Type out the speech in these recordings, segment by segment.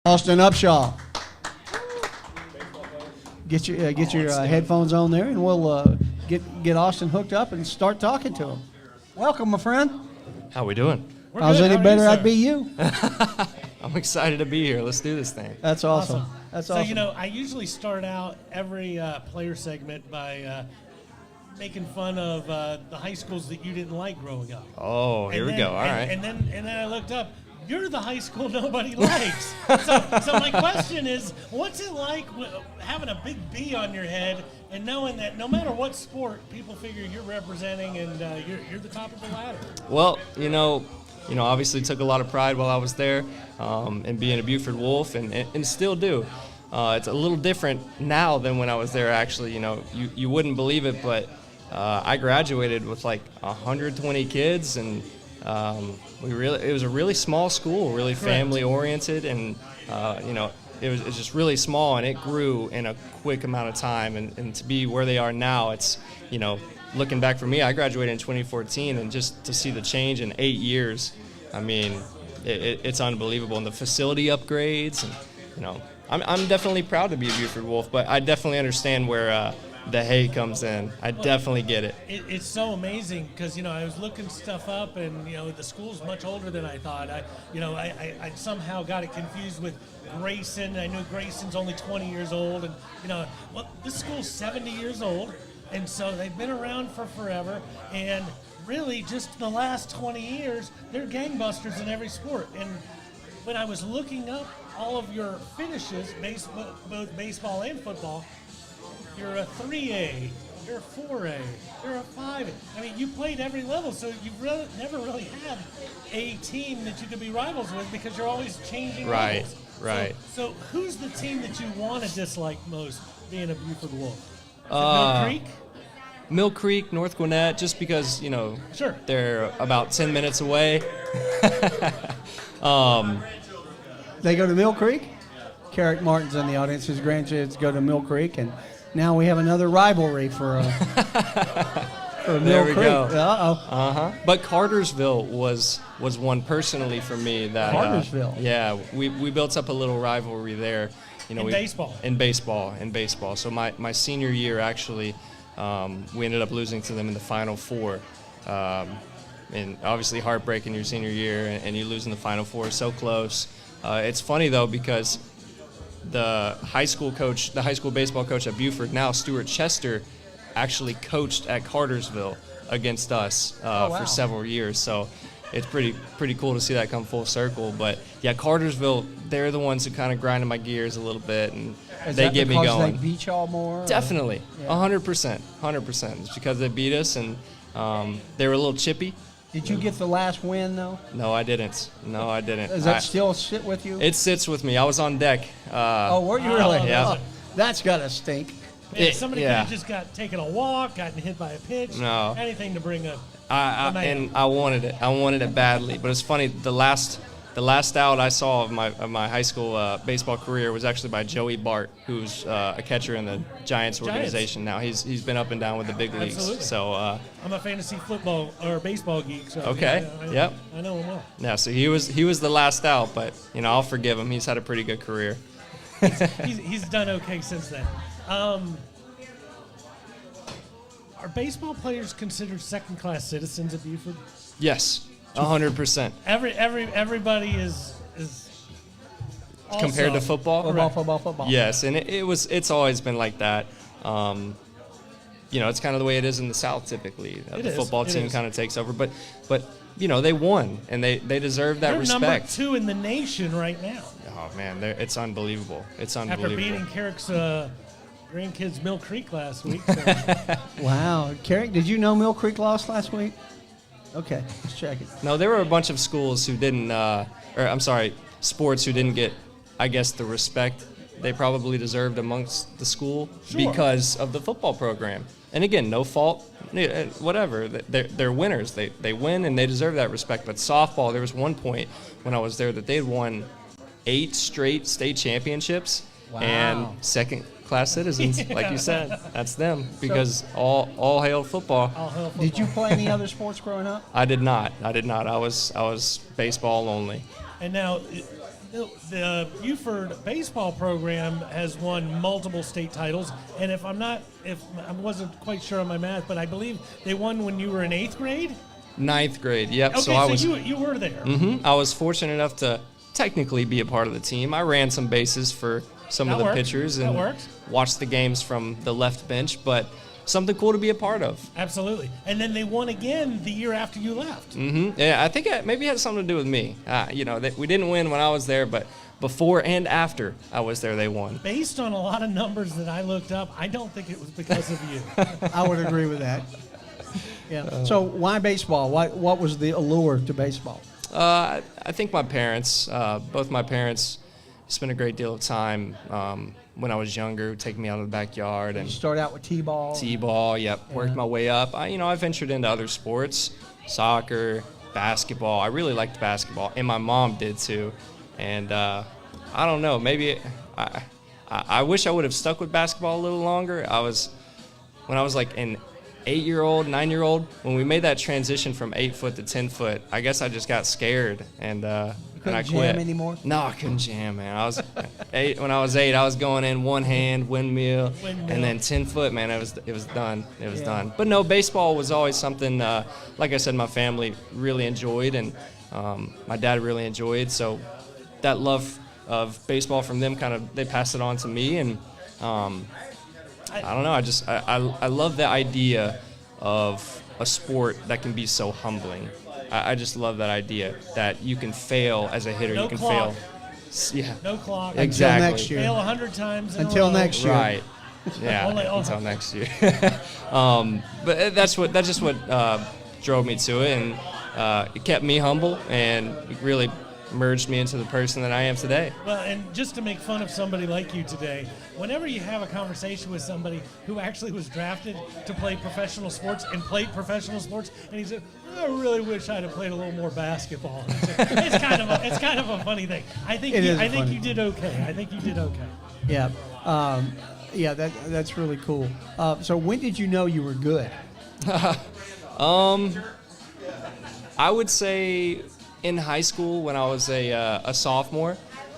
Austin Upshaw. Get your headphones on there, and we'll get Austin hooked up and start talking to him. Welcome, my friend. How we doing? If I was any better, I'd be you. I'm excited to be here. Let's do this thing. That's awesome. That's awesome. So, I usually start out every player segment by making fun of the high schools that you didn't like growing up. Oh, here we go. All right. And then I looked up. You're the high school nobody likes. so my question is, what's it like having a big B on your head and knowing that no matter what sport, people figure you're representing and you're the top of the ladder? Well, obviously took a lot of pride while I was there in being a Buford Wolf and still do. It's a little different now than when I was there, actually. You wouldn't believe it, but I graduated with like 120 kids, and it was a really small school, really family oriented, and it was just really small, and it grew in a quick amount of time, and to be where they are now, it's looking back for me, I graduated in 2014, and just to see the change in 8 years, I mean, it's unbelievable. And the facility upgrades, and I'm definitely proud to be a Buford Wolf, but I definitely understand where the hay comes in. I definitely get it. It's so amazing because I was looking stuff up, and the school's much older than I thought. I somehow got it confused with Grayson. I knew Grayson's only 20 years old, and this school's 70 years old, and so they've been around for forever. And really, just the last 20 years, they're gangbusters in every sport. And when I was looking up all of your finishes, both baseball and football, you're a 3A, you're a 4A, you're a 5A. I mean, you played every level, so you've never really had a team that you could be rivals with because you're always changing levels. Right. So who's the team that you want to dislike most being a Buford Wolf? Mill Creek? Mill Creek, North Gwinnett, just because, Sure. They're about 10 minutes away. They go to Mill Creek. Carrick Martin's in the audience. His grandkids go to Mill Creek, and now we have another rivalry for Mill There we Creek. go. Uh-oh. But Cartersville was one personally for me that Cartersville. We built up a little rivalry there. Baseball. In baseball. So my senior year, actually, we ended up losing to them in the Final Four. And obviously heartbreaking your senior year, and you lose in the Final Four so close. It's funny, though, because the high school baseball coach at Buford, now Stuart Chester, actually coached at Cartersville against us for several years. So it's pretty cool to see that come full circle. But yeah, Cartersville, they're the ones who kind of grinded my gears a little bit, and they get me going. Is that because they beat y'all more? Definitely, 100%. It's because they beat us, and they were a little chippy. Did you get the last win, though? No, I didn't. Does that still sit with you? It sits with me. I was on deck. Were you really? Yeah. Oh, that's got to stink. Somebody could have just taken a walk, gotten hit by a pitch. No. Anything to bring up. And I wanted it. I wanted it badly. But it's funny. The last out I saw of my high school baseball career was actually by Joey Bart, who's a catcher in the Giants organization now. He's been up and down with the big leagues. Absolutely. So I'm a fantasy football or baseball geek. So okay. Yep. I know him well. Yeah. So he was the last out, but I'll forgive him. He's had a pretty good career. He's done okay since then. Are baseball players considered second-class citizens at Buford? Yes, 100%. Everybody is also Compared to football? Football. Yes, and it's always been like that. It's kind of the way it is in the South typically. The football team kind of takes over, but they won, and they deserve that respect. They're number 2 in the nation right now. Oh man, it's unbelievable. After beating Carrick's grandkids Mill Creek last week. So. Wow, Carrick, did you know Mill Creek lost last week? Okay, let's check it. No, there were a bunch of schools who didn't, sports who didn't get, I guess, the respect they probably deserved amongst the school because of the football program. And again, no fault, whatever. They're winners. They win and they deserve that respect. But softball, there was one point when I was there that they had won 8 straight state championships. Wow. And second-class citizens, like you said, that's them. Because all hail football. All hail football. Did you play any other sports growing up? I did not. I was baseball only. And now, the Buford baseball program has won multiple state titles, and if I wasn't quite sure on my math, but I believe they won when you were in 8th grade. 9th grade, yep. Okay, so you were there. I was fortunate enough to technically be a part of the team. I ran some bases for some of the pitchers and watched the games from the left bench, but something cool to be a part of. Absolutely. And then they won again the year after you left. Yeah, I think maybe it had something to do with me. We didn't win when I was there, but before and after I was there, they won. Based on a lot of numbers that I looked up, I don't think it was because of you. I would agree with that. Yeah. So why baseball? What was the allure to baseball? I think my parents, both my parents, spent a great deal of time when I was younger, taking me out of the backyard. And you start out with T-ball? T-ball, yep. Yeah. Worked my way up. I ventured into other sports, soccer, basketball. I really liked basketball, and my mom did too. And I don't know, maybe I wish I would have stuck with basketball a little longer. When I was like an 8-year-old, 9-year-old, when we made that transition from 8 foot to 10 foot, I guess I just got scared and I quit. Jam anymore? No, I couldn't jam, man. I was 8. When I was 8, I was going in one hand windmill, and then 10 foot, man. It was done. It was done. But no, baseball was always something. Like I said, my family really enjoyed, and my dad really enjoyed. So that love of baseball from them, they passed it on to me, and I don't know. I love the idea of a sport that can be so humbling. I just love that idea that you can fail as a hitter. No you can clock. fail. Yeah. No clock. Exactly. Until next year. Fail 100 times. Until next year. Right. Yeah. Until next year. But that's just what drove me to it, and it kept me humble, and it really merged me into the person that I am today. Well, and just to make fun of somebody like you today, whenever you have a conversation with somebody who actually was drafted to play professional sports and played professional sports, and he said, I really wish I'd have played a little more basketball. It's kind of a funny thing. I think you did okay. I think you did okay. Yeah. That's really cool. So when did you know you were good? I would say in high school when I was a sophomore.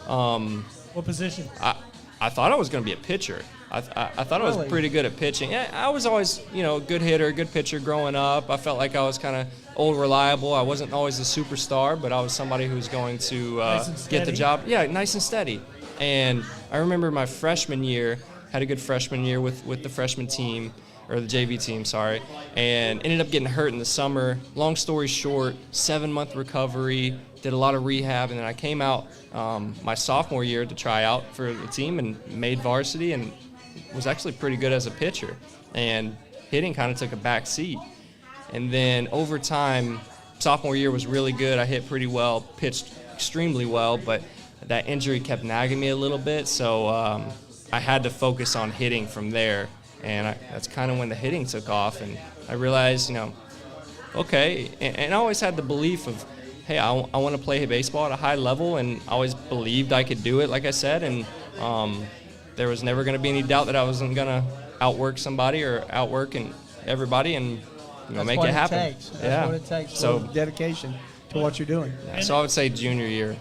What position? I thought I was going to be a pitcher. I thought I was pretty good at pitching. Yeah, I was always, a good hitter, good pitcher growing up. I felt like I was kind of old, reliable. I wasn't always a superstar, but I was somebody who was going to get the job. Yeah, nice and steady. And I remember my freshman year, had a good freshman year with the freshman team, or the JV team, sorry, and ended up getting hurt in the summer. Long story short, 7-month recovery, did a lot of rehab, and then I came out my sophomore year to try out for the team and made varsity and was actually pretty good as a pitcher. And hitting kind of took a back seat. And then over time, sophomore year was really good. I hit pretty well, pitched extremely well, but that injury kept nagging me a little bit, so I had to focus on hitting from there. And that's kind of when the hitting took off, and I realized, okay. And I always had the belief of, hey, I want to play baseball at a high level, and I always believed I could do it, like I said. And there was never going to be any doubt that I wasn't going to outwork somebody or outwork everybody and make it happen. That's what it takes. So dedication to what you're doing. Yeah, so I would say junior year.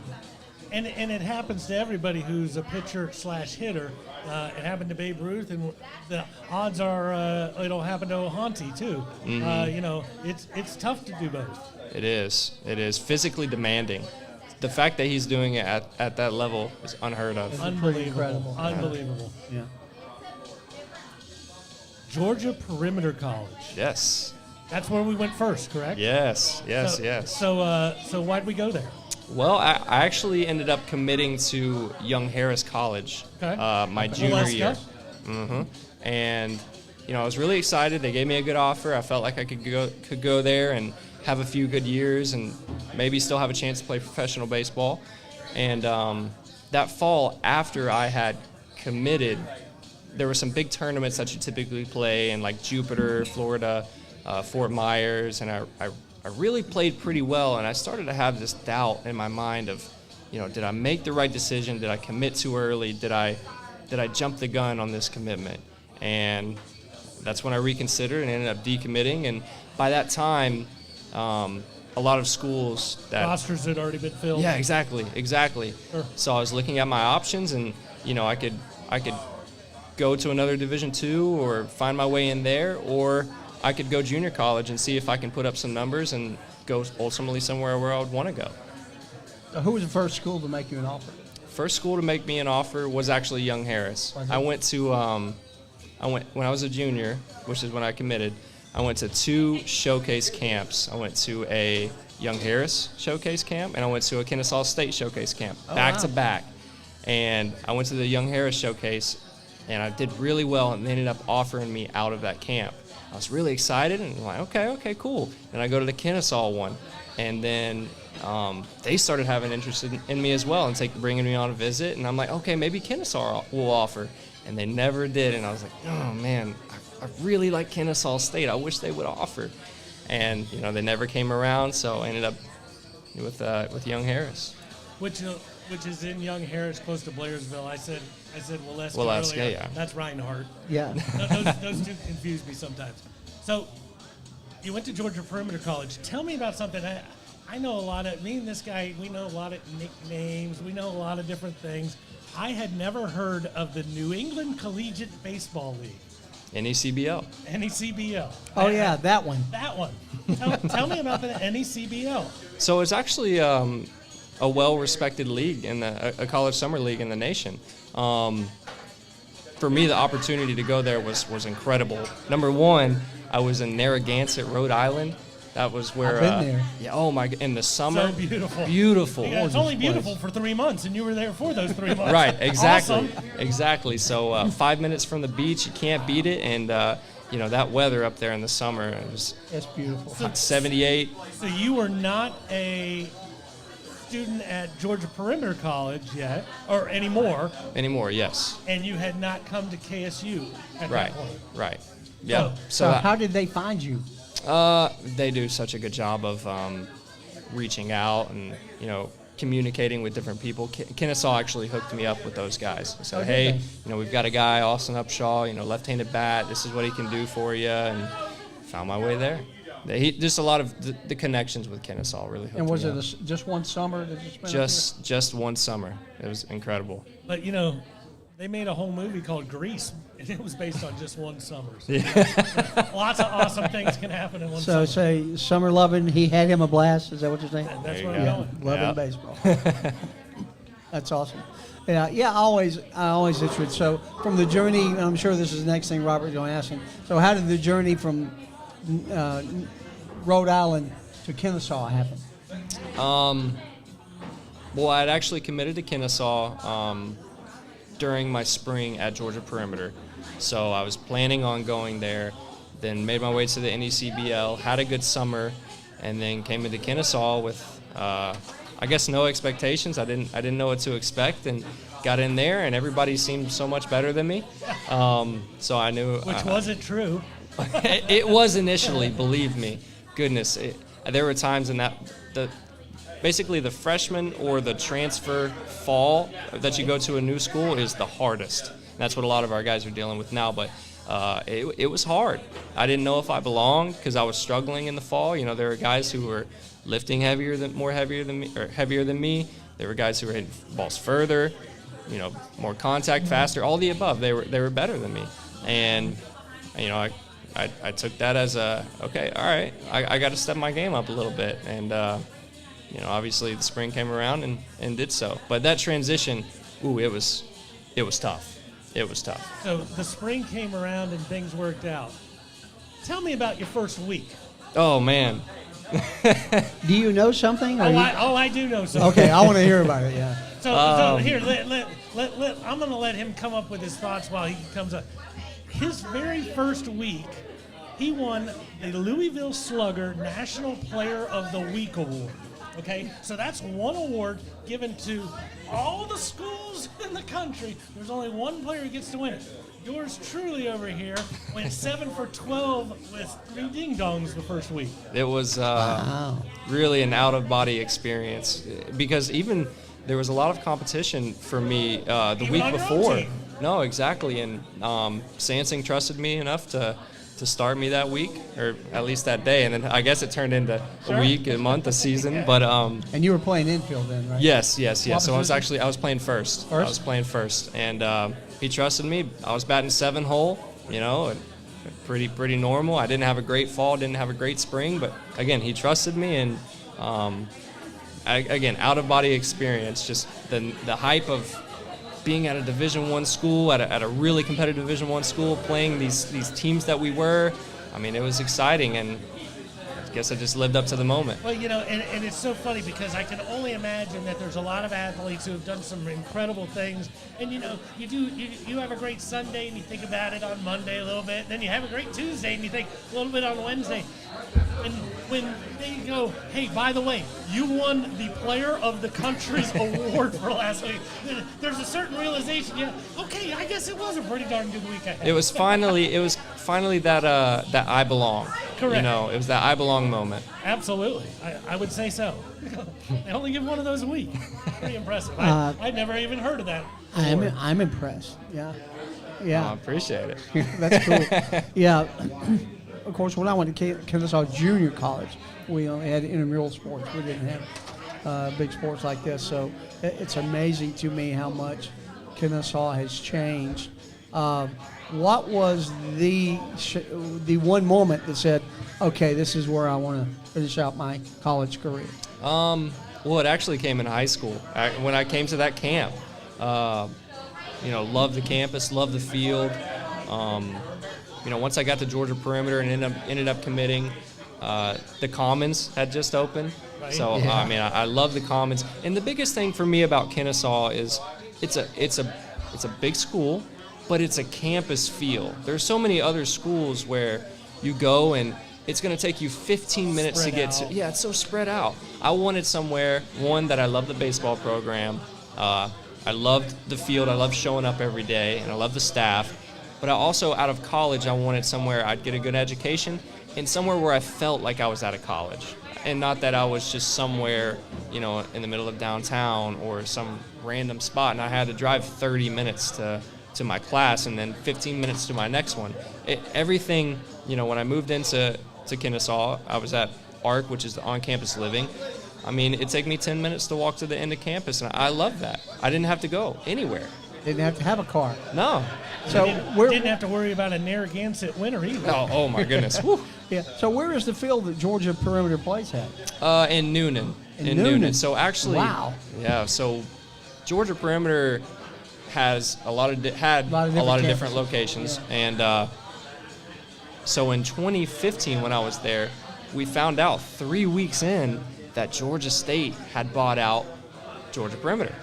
And it happens to everybody who's a pitcher/hitter. It happened to Babe Ruth, and the odds are it'll happen to O'Hanty too. Mm-hmm. It's tough to do both. It is. It is physically demanding. The fact that he's doing it at that level is unheard of. It's pretty incredible. Unbelievable. Yeah. Georgia Perimeter College. Yes. That's where we went first, correct? Yes. So why'd we go there? Well, I actually ended up committing to Young Harris College my junior year. Mm-hmm. And I was really excited. They gave me a good offer. I felt like I could go there and have a few good years and maybe still have a chance to play professional baseball. And that fall, after I had committed, there were some big tournaments that you typically play in, like Jupiter, Florida, Fort Myers, and I really played pretty well, and I started to have this doubt in my mind of, did I make the right decision? Did I commit too early? Did I jump the gun on this commitment? And that's when I reconsidered and ended up decommitting. And by that time, a lot of schools that Rosters had already been filled. Yeah, exactly. Sure. So I was looking at my options, and I could go to another Division II or find my way in there, or I could go junior college and see if I can put up some numbers and go ultimately somewhere where I would want to go. Who was the first school to make you an offer? First school to make me an offer was actually Young Harris. Was it? I went to when I was a junior, which is when I committed. I went to 2 showcase camps. I went to a Young Harris showcase camp, and I went to a Kennesaw State showcase camp, back to back. And I went to the Young Harris showcase, and I did really well, and they ended up offering me out of that camp. I was really excited, and I'm like, okay, cool. And I go to the Kennesaw one, and then they started having interest in me as well, and bringing me on a visit. And I'm like, okay, maybe Kennesaw will offer, and they never did. And I was like, oh man, I really like Kennesaw State. I wish they would offer, and they never came around. So I ended up with Young Harris, which is in Young Harris, close to Blairsville. I said Waleska earlier. Yeah. That's Reinhardt. Yeah. Those two confuse me sometimes. So you went to Georgia Perimeter College. Tell me about something. I know me and this guy, we know a lot of nicknames. We know a lot of different things. I had never heard of the New England Collegiate Baseball League. NECBL. NECBL. Oh, yeah, that one. That one. Tell me about the NECBL. So it's actually a well-respected league in a college summer league in the nation. For me, the opportunity to go there was incredible. Number one, I was in Narragansett, Rhode Island. That was where. I've been there. Yeah. Oh my! In the summer. So beautiful. Beautiful. Yeah, it's only beautiful for 3 months, and you were there for those 3 months. Right. Exactly. Awesome. Exactly. So 5 minutes from the beach, you can't beat it, and that weather up there in the summer, it was It's beautiful. 78. So you were not a student at Georgia Perimeter College yet, or anymore, Anymore, yes. and you had not come to KSU at that point. Right. Yeah. So how did they find you? They do such a good job of reaching out and communicating with different people. Kennesaw actually hooked me up with those guys. They said, hey, we've got a guy, Austin Upshaw, left-handed bat. This is what he can do for you, and found my way there. Just a lot of the connections with Kennesaw really hooked me up. And was it just one summer that you spent up Just one summer. It was incredible. But they made a whole movie called Grease, and it was based on just one summer. So lots of awesome things can happen in one So summer. say summer loving, he had him a blast. Is that what you're saying? And that's There where you I'm go. going. Loving baseball. That's awesome. Yeah, I always interested. So from the journey, I'm sure this is the next thing Robert's going to ask him. So how did the journey from Rhode Island to Kennesaw happen? Well, I'd actually committed to Kennesaw during my spring at Georgia Perimeter. So I was planning on going there, then made my way to the NECBL, had a good summer, and then came into Kennesaw with, I guess, no expectations. I didn't know what to expect, and got in there, and everybody seemed so much better than me. So I knew. Which wasn't true. It was initially, believe me. Goodness, there were times in basically the freshman or the transfer fall that you go to a new school is the hardest. And that's what a lot of our guys are dealing with now, but it was hard. I didn't know if I belonged because I was struggling in the fall. There were guys who were lifting heavier than me. There were guys who were hitting balls further, more contact, faster, all the above. They were better than me. And I took that as okay, all right, I got to step my game up a little bit. And obviously the spring came around and did so. But that transition, it was tough. It was tough. So the spring came around and things worked out. Tell me about your first week. Oh, man. Do you know something? I do know something. Okay, I want to hear about it, yeah. So here, I'm going to let him come up with his thoughts while he comes up. His very first week, he won the Louisville Slugger National Player of the Week Award. Okay, so that's one award given to all the schools in the country. There's only one player who gets to win it. Yours truly over here went 7 for 12 with 3 ding-dongs the first week. It was really an out-of-body experience because even there was a lot of competition for me the Even week on your own before. team. No, exactly, and Sansing trusted me enough to to start me that week, or at least that day, and then I guess it turned into a week, a month, a season. But and you were playing infield then, right? yes. What So I position? was playing first. I was playing first, and he trusted me. I was batting 7-hole, and pretty normal. I didn't have a great fall, didn't have a great spring, but again, he trusted me, and again, out of body experience, just the hype of being at a Division I school, at a really competitive Division I school, playing these teams that we were. I mean, it was exciting, and I guess I just lived up to the moment. Well, and it's so funny because I can only imagine that there's a lot of athletes who have done some incredible things. And, you have a great Sunday and you think about it on Monday a little bit. And then you have a great Tuesday and you think a little bit on Wednesday. And when they go, hey, by the way, you won the Player of the Country's award for last week, there's a certain realization, okay, I guess it was a pretty darn good week I had. It was finally that I belong. Correct. It was that I belong moment. Absolutely. I would say so. They only give one of those a week. Pretty impressive. I'd never even heard of that. I'm impressed. Yeah. I appreciate it. That's cool. Yeah. Of course, when I went to Kennesaw Junior College, we only had intramural sports. We didn't have big sports like this. So it's amazing to me how much Kennesaw has changed. What was the one moment that said, okay, this is where I want to finish out my college career? Well, it actually came in high school. When I came to that camp, loved the campus, loved the field. Once I got to Georgia Perimeter and ended up committing, the Commons had just opened. Right. So I love the Commons. And the biggest thing for me about Kennesaw is it's a big school, but it's a campus feel. There's so many other schools where you go and it's going to take you 15 minutes to get to. Yeah, it's so spread out. I wanted somewhere, one, that I love the baseball program. I loved the field. I loved showing up every day, and I love the staff. But I also, out of college, I wanted somewhere I'd get a good education and somewhere where I felt like I was out of college. And not that I was just somewhere, in the middle of downtown or some random spot, and I had to drive 30 minutes to my class and then 15 minutes to my next one. Everything, when I moved into Kennesaw, I was at ARC, which is the on-campus living. I mean, it'd take me 10 minutes to walk to the end of campus, and I love that. I didn't have to go anywhere. Didn't have to have a car. No. So didn't have to worry about a Narragansett winter either. Oh my goodness. Whew. Yeah. So where is the field that Georgia Perimeter plays at? In Noonan. In Noonan. So actually, wow. Yeah. So Georgia Perimeter has a lot of different locations, and so in 2015 when I was there, we found out 3 weeks in that Georgia State had bought out Georgia Perimeter.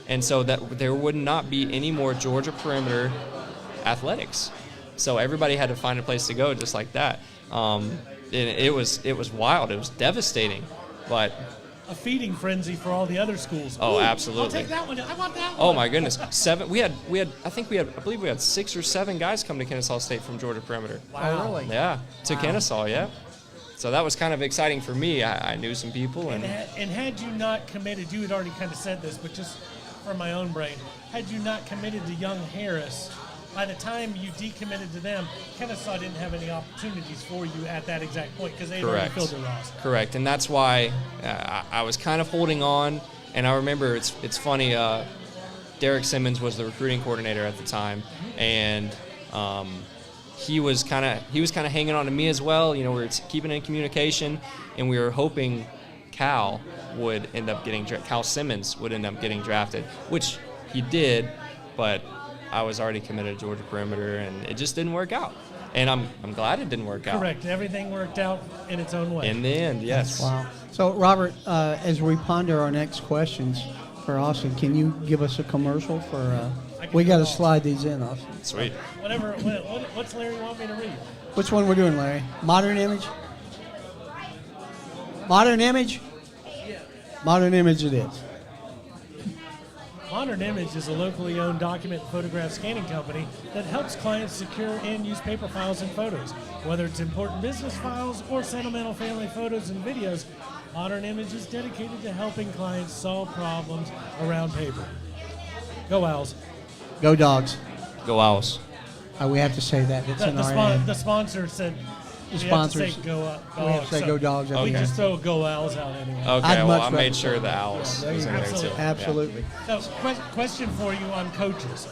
And so that there would not be any more Georgia Perimeter athletics. So everybody had to find a place to go just like that. And it was wild. It was devastating. But a feeding frenzy for all the other schools. Oh, Ooh, absolutely. I'll take that one. I want that one. Oh my goodness. I believe we had 6 or 7 guys come to Kennesaw State from Georgia Perimeter. Wow. Really? Yeah. To Kennesaw, yeah. So that was kind of exciting for me. I knew some people And had you not committed, you had already kind of said this, but just for my own brain, had you not committed to Young Harris, by the time you decommitted to them, Kennesaw didn't have any opportunities for you at that exact point because they had already filled their roster. Correct, and that's why I was kind of holding on. And I remember it's funny. Derek Simmons was the recruiting coordinator at the time, and he was kind of hanging on to me as well. We were keeping in communication, and we were hoping Cal Simmons would end up getting drafted, which he did, but I was already committed to Georgia Perimeter, and it just didn't work out. And I'm glad it didn't work out. Correct. Everything worked out in its own way. In the end, yes. Wow. So, Robert, as we ponder our next questions for Austin, can you give us a commercial for? We got to slide these in, Austin. Sweet. What's Larry want me to read? Which one we're doing, Larry? Modern Image? Modern Image? Modern Image it is. Modern Image is a locally owned document and photograph scanning company that helps clients secure and use paper files and photos. Whether it's important business files or sentimental family photos and videos, Modern Image is dedicated to helping clients solve problems around paper. Go Owls. Go Dogs. Go Owls. We have to say that. It's in our ad. The sponsor said The we sponsors. have to say go We have to say go Dogs at We the end. just throw go Owls out anyway. Okay, I'd well, much I rather made say sure the that. Owls Yeah, was in there too. Absolutely. Absolutely. So, question for you on coaches.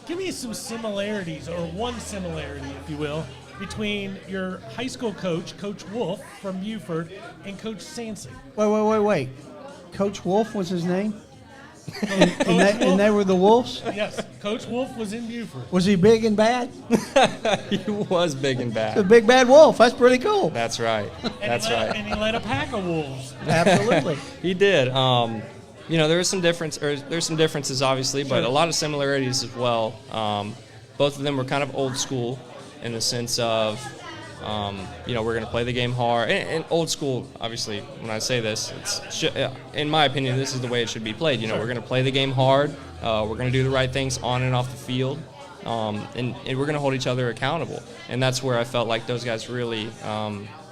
Give me some similarities, or one similarity, if you will, between your high school coach, Coach Wolf from Buford, and Coach Sansing. Wait. Coach Wolf was his name? Coach And they were the Wolves? Yes, Coach Wolf was in Buford. Was he big and bad? He was big and The bad. big bad wolf. That's pretty cool. That's right. That's right. And he led a pack of wolves. Absolutely. He did. There's some differences obviously, but Sure. a lot of similarities as well. Both of them were kind of old school in the sense of, we're going to play the game hard. And old school, obviously, when I say this, in my opinion, this is the way it should be played. We're going to play the game hard. We're going to do the right things on and off the field. And we're going to hold each other accountable. And that's where I felt like those guys really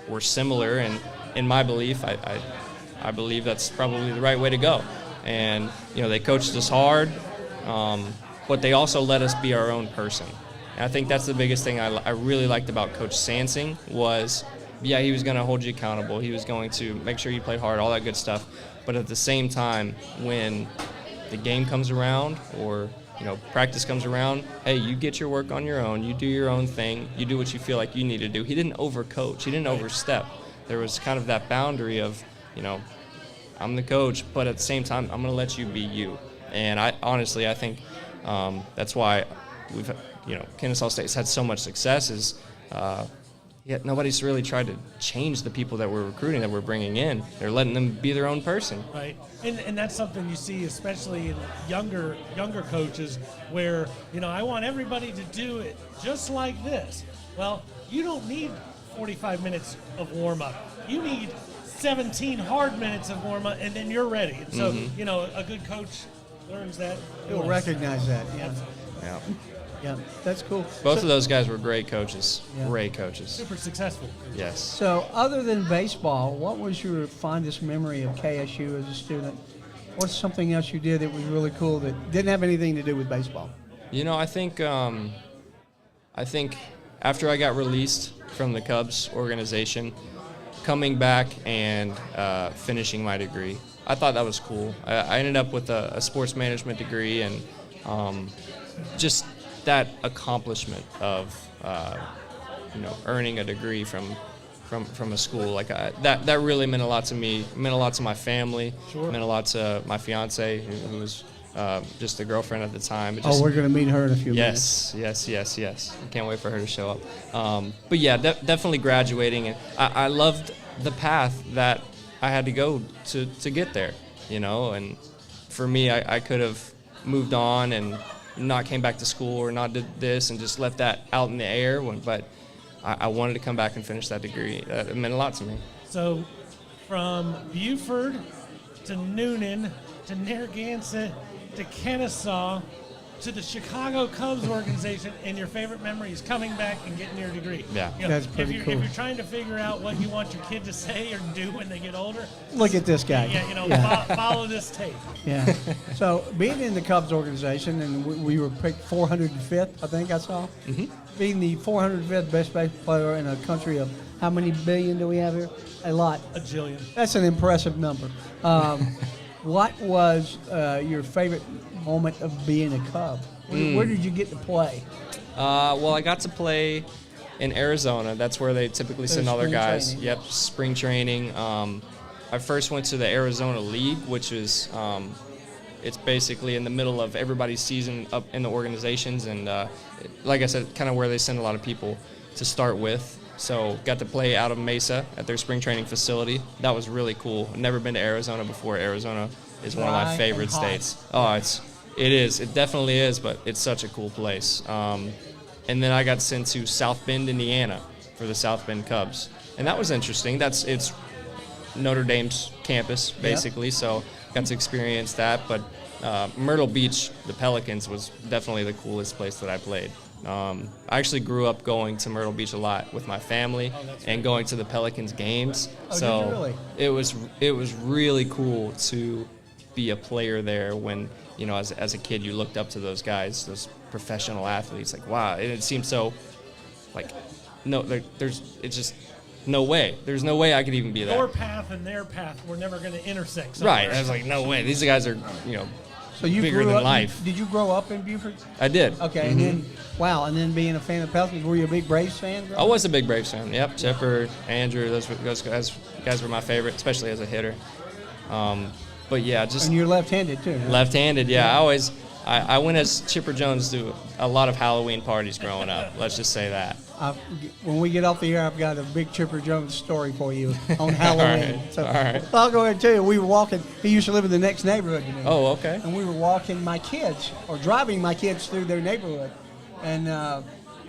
were similar. And in my belief, I believe that's probably the right way to go. And, they coached us hard, but they also let us be our own person. And I think that's the biggest thing I really liked about Coach Sansing was, he was going to hold you accountable. He was going to make sure you played hard, all that good stuff. But at the same time, when the game comes around or, practice comes around, hey, you get your work on your own. You do your own thing. You do what you feel like you need to do. He didn't overcoach. He didn't overstep. There was kind of that boundary of, I'm the coach, but at the same time, I'm going to let you be you. And I think that's why we've, Kennesaw State's had so much success is yet nobody's really tried to change the people that we're recruiting, that we're bringing in. They're letting them be their own person. Right, and that's something you see, especially in younger coaches, where I want everybody to do it just like this. Well, you don't need 45 minutes of warm up. You need 17 hard minutes of warm up, and then you're ready. And so, a good coach learns that. He'll recognize that. Yeah. Yeah. Yeah. That's cool. Both of those guys were great coaches. Yeah. Great coaches. Super successful. Yes. So, other than baseball, what was your fondest memory of KSU as a student? What's something else you did that was really cool that didn't have anything to do with baseball? I think after I got released from the Cubs organization, coming back and finishing my degree, I thought that was cool. I ended up with a sports management degree, and just that accomplishment of earning a degree from a school like that really meant a lot to me. It meant a lot to my family. Sure. Meant a lot to my fiance, who was just a girlfriend at the time. It just, We're going to meet her in a few minutes. Yes. I can't wait for her to show up. But yeah, definitely graduating, and I loved the path that I had to go to get there. And for me, I could have moved on and not came back to school or not did this and just left that out in the air. But I wanted to come back and finish that degree. It meant a lot to me. So, from Buford to Noonan to Narragansett to Kennesaw to the Chicago Cubs organization, and your favorite memory is coming back and getting your degree. Yeah. That's pretty cool. If you're trying to figure out what you want your kid to say or do when they get older, Look at this guy. follow this tape. Yeah. So, being in the Cubs organization, and we were picked 405th, I think I saw. Mm-hmm. Being the 405th best baseball player in a country of how many billion do we have here? A lot. A jillion. That's an impressive number. What was your favorite moment of being a Cub? Where did you get to play? Well, I got to play in Arizona. That's where they typically send all their spring guys. training. Yep, spring training. I first went to the Arizona League, which is it's basically in the middle of everybody's season up in the organizations, and like I said, kind of where they send a lot of people to start with. So got to play out of Mesa at their spring training facility. That was really cool. I've never been to Arizona before. Arizona is one of Dry my favorite and hot. states. Oh, it is. It definitely is, but it's such a cool place. And then I got sent to South Bend, Indiana for the South Bend Cubs. And that was interesting. It's Notre Dame's campus, basically, so got to experience that. But Myrtle Beach, the Pelicans, was definitely the coolest place that I played. I actually grew up going to Myrtle Beach a lot with my family and going to the Pelicans games. Oh, so did you really? it was really cool to be a player there when, you know, as a kid you looked up to those guys, those professional athletes. Like, wow, it seemed so, like, no, it's just no way. There's no way I could even be that. Your path and their path were never going to intersect somewhere. Right. I was like, no way. These guys are, you know, So you bigger grew than up, life. Did you grow up in Buford? I did. Okay, and then and then being a fan of Pelicans, were you a big Braves fan? I was a big Braves fan. Yep, Chipper, Andrew, those guys were my favorite, especially as a hitter. But yeah, just And you're left-handed too. Huh? left-handed. Yeah, I went as Chipper Jones to a lot of Halloween parties growing up. Let's just say that. When we get off the air, I've got a big Chipper Jones story for you on Halloween. All right, So all right. I'll go ahead and tell you. We were walking. He used to live in the next neighborhood to me. Oh, okay. And we were walking my kids, or driving my kids through their neighborhood, and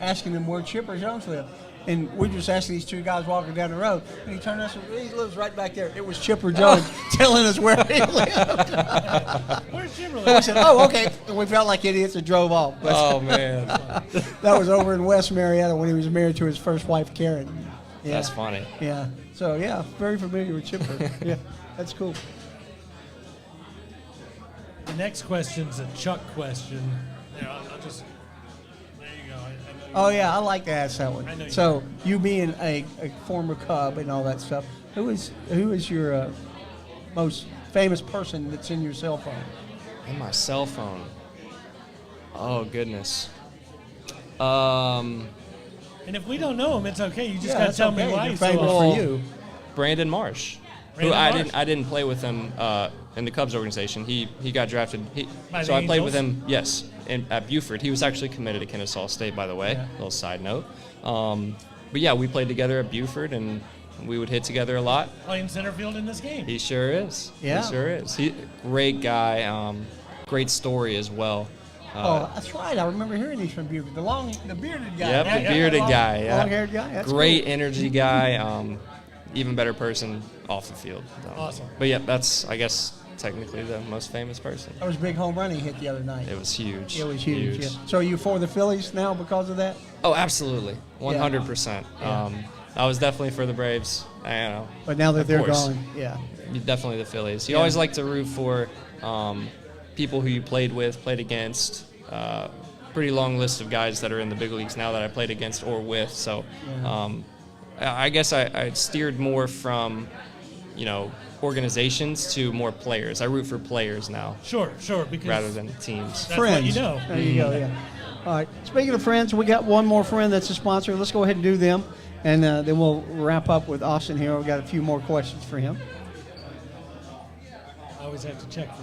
asking them where Chipper Jones lived. And we just asked these two guys walking down the road, and he turned to us and he lives right back there. It was Chipper Jones telling us where he lived. Where's Chipper? I said, "Oh, okay." And we felt like idiots and drove off. But Oh man, that was over in West Marietta when he was married to his first wife, Karen. Yeah. that's funny. Yeah. So yeah, very familiar with Chipper. Yeah, that's cool. The next question's a Chuck question. Yeah, I'll just. There you go. I know Oh yeah, I like to ask that I know one. you So you being a former Cub and all that stuff, who is your most famous person that's in your cell phone? And my cell phone. Oh goodness. Um, And if we don't know him, it's okay. You just Yeah, got to that's tell okay. me why They're he's so famous awesome. for you. Brandon Marsh. Brandon Marsh? I didn't play with him in the Cubs organization. He got drafted. By So the I played with Angels? him. Yes, at Buford. He was actually committed to Kennesaw State, by the way. Yeah. Little side note. But yeah, we played together at Buford, and we would hit together a lot. Playing center field in this game. He sure is. Yeah. He sure is. Great guy. Great story as well. Oh, that's right. I remember hearing he's from Buford. The bearded guy. Yep, Yeah, the yeah, bearded long- guy. Yeah. long-haired guy. That's Great cool. energy guy. Even better person off the field. Awesome. But yeah, that's, I guess, technically the most famous person. That was a big home run he hit the other night. It was huge. It was huge. Yeah. So are you for the Phillies now because of that? Oh, absolutely. 100%. I was definitely for the Braves. I don't know. But now that Of they're course. gone, yeah. Definitely the Phillies. You Yeah. always like to root for people who you played with, played against. Pretty long list of guys that are in the big leagues now that I played against or with. So I guess I steered more from, organizations to more players. I root for players now Sure, because rather than teams. that's Friends. what you know. There you go, yeah. All right. Speaking of friends, we got one more friend that's a sponsor. Let's go ahead and do them, and then we'll wrap up with Austin here. We've got a few more questions for him. I always have to check for.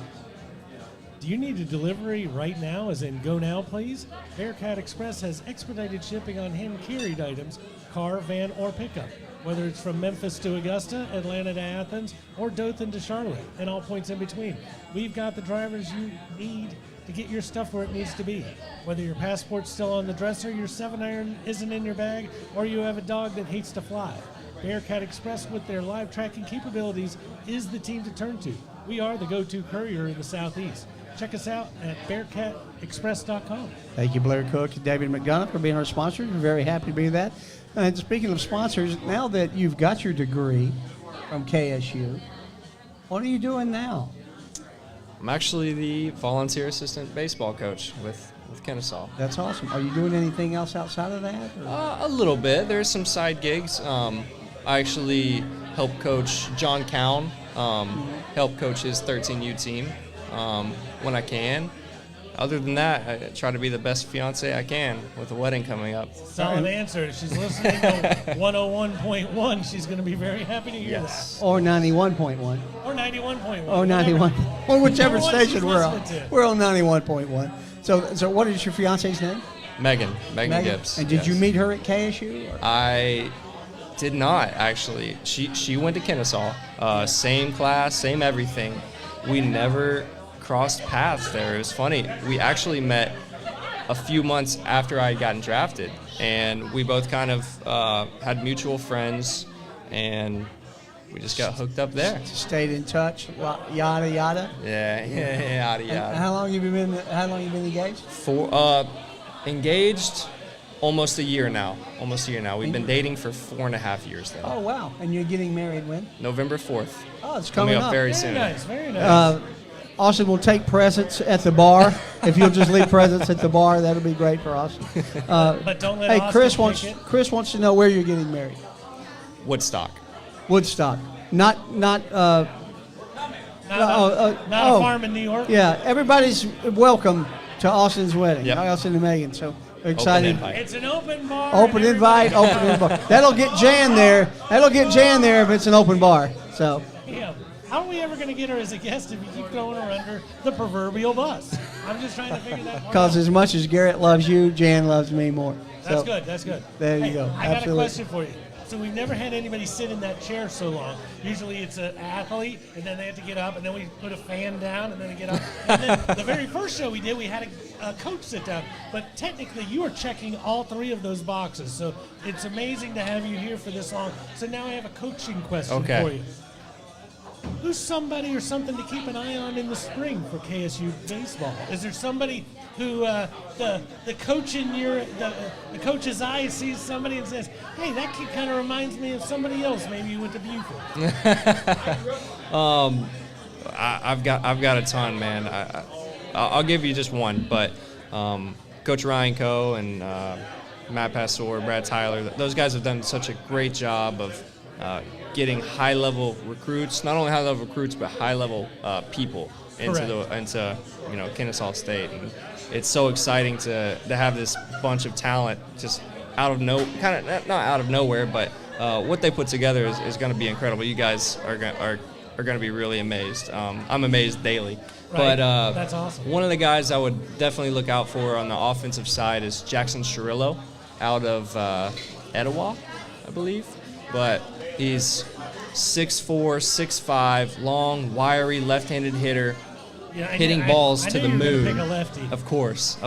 Do you need a delivery right now, as in go now, please? Bearcat Express has expedited shipping on hand-carried items, car, van, or pickup. Whether it's from Memphis to Augusta, Atlanta to Athens, or Dothan to Charlotte, and all points in between. We've got the drivers you need to get your stuff where it needs to be. Whether your passport's still on the dresser, your 7-iron isn't in your bag, or you have a dog that hates to fly. Bearcat Express, with their live tracking capabilities, is the team to turn to. We are the go-to courier in the Southeast. Check us out at BearcatExpress.com. Thank you, Blair Cook and David McDonough, for being our sponsors. We're very happy to be that. And speaking of sponsors, now that you've got your degree from KSU, what are you doing now? I'm actually the volunteer assistant baseball coach with Kennesaw. That's awesome. Are you doing anything else outside of that? Or? A little bit. There's some side gigs. I actually help coach John Cowan, help coach his 13U team when I can. Other than that, I try to be the best fiance I can with the wedding coming up. Solid answer. She's listening to 101.1. She's going to be very happy to hear Or 91.1. that. Or 91.1. Or 91. Or whichever Whichever one station she's we're on. listening to. We're on 91.1. So what is your fiance's name? Megan Gibbs. And did you yes. meet her at KSU? Or? I did not, actually. She went to Kennesaw. Same class, same everything. We never crossed paths there. It was funny. We actually met a few months after I had gotten drafted, and we both kind of had mutual friends, and we just got hooked up there. Stayed in touch, yada yada. Yeah, yada And yada. how long you been engaged? Engaged almost a year now. We've been dating for 4.5 years now. Oh wow! And you're getting married when? November 4th. Oh, it's Coming coming up very Very soon. nice, very nice. Austin will take presents at the bar. If you'll just leave presents at the bar, that'll be great for Austin. But don't let Hey, Austin pick it. Chris wants to know where you're getting married. Woodstock. Woodstock, not Not a farm in New York. Yeah, everybody's welcome to Austin's wedding. Yep. Austin and Megan. So excited. Open invite. It's an open bar. Open and invite, everybody- open invite. That'll get Jan there. That'll get Jan there if it's an open bar. So Yeah. How are we ever going to get her as a guest if you keep throwing her under the proverbial bus? I'm just trying to figure that part because out. as much as Garrett loves you, Jan loves me more. That's So, good. That's good. There you Hey, go. I got Absolutely. a question for you. So we've never had anybody sit in that chair so long. Usually it's an athlete, and then they have to get up, and then we put a fan down, and then they get up. And then the very first show we did, we had a coach sit down. But technically, you are checking all three of those boxes. So it's amazing to have you here for this long. So now I have a coaching question Okay. for you. Who's somebody or something to keep an eye on in the spring for KSU baseball? Is there somebody who the coach in the coach's eye sees somebody and says, "Hey, that kid kind of reminds me of somebody else. Maybe you went to Buford." I've got a ton, man. I'll give you just one, but Coach Ryan Coe and Matt Pastor, Brad Tyler, those guys have done such a great job of getting high-level recruits, not only high-level recruits, but high-level people into Kennesaw State. And it's so exciting to have this bunch of talent just out of not out of nowhere, but what they put together is going to be incredible. You guys are going to be really amazed. I'm amazed daily. Right. But That's awesome. One of the guys I would definitely look out for on the offensive side is Jackson Cirillo out of Etowah, I believe. But he's 6'4", 6'5", long, wiry, left-handed hitter, hitting balls to the I knew you were moon. gonna pick a lefty. Of course.